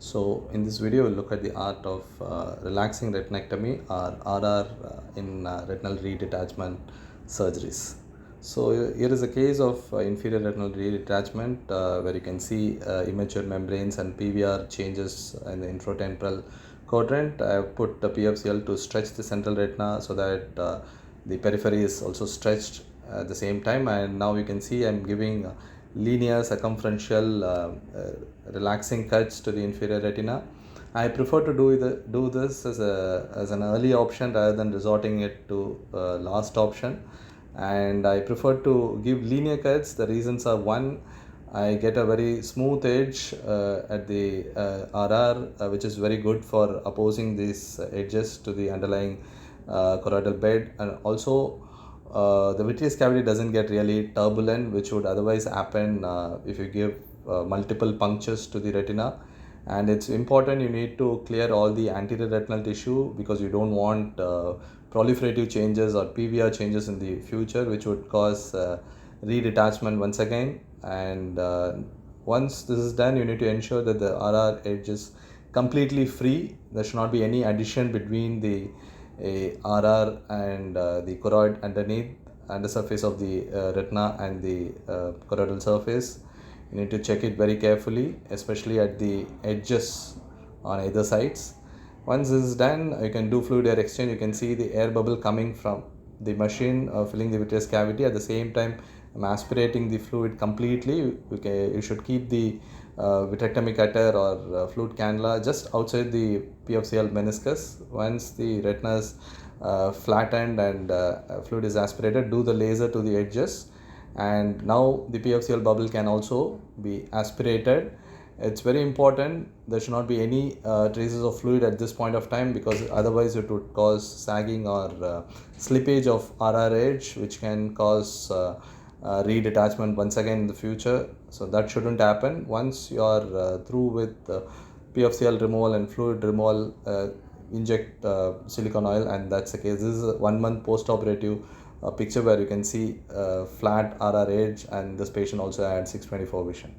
So in this video, we'll look at the art of relaxing retinectomy or RR in retinal redetachment surgeries. So here is a case of inferior retinal redetachment where you can see immature membranes and PVR changes in the intratemporal quadrant. I have put the PFCL to stretch the central retina so that the periphery is also stretched at the same time, and now you can see I'm giving linear circumferential relaxing cuts to the inferior retina. I prefer to do this as an early option rather than resorting it to last option, and I prefer to give linear cuts. The reasons are: one, I get a very smooth edge at the RR, which is very good for opposing these edges to the underlying choroidal bed, and also the vitreous cavity doesn't get really turbulent, which would otherwise happen if you give multiple punctures to the retina. And it's important, you need to clear all the anterior retinal tissue because you don't want proliferative changes or PVR changes in the future, which would cause redetachment once again. And once this is done, you need to ensure that the RR edge is completely free. There should not be any addition between the RR and the choroid underneath and the surface of the retina and the choroidal surface. You need to check it very carefully, especially at the edges on either sides. Once this is done, you can do fluid air exchange. You can see the air bubble coming from the machine filling the vitreous cavity. At the same time, I'm aspirating the fluid completely. You should keep the vitrectomy cutter or fluid cannula just outside the PFCL meniscus. Once the retina is flattened and fluid is aspirated, do the laser to the edges, and now the PFCL bubble can also be aspirated. It's very important there should not be any traces of fluid at this point of time, because otherwise it would cause sagging or slippage of RR edge, which can cause redetachment once again in the future. So that shouldn't happen. Once you are through with PFCL removal and fluid removal, inject silicone oil, and that's the case. This is a 1 month post-operative picture where you can see flat RR edge, and this patient also had 624 vision.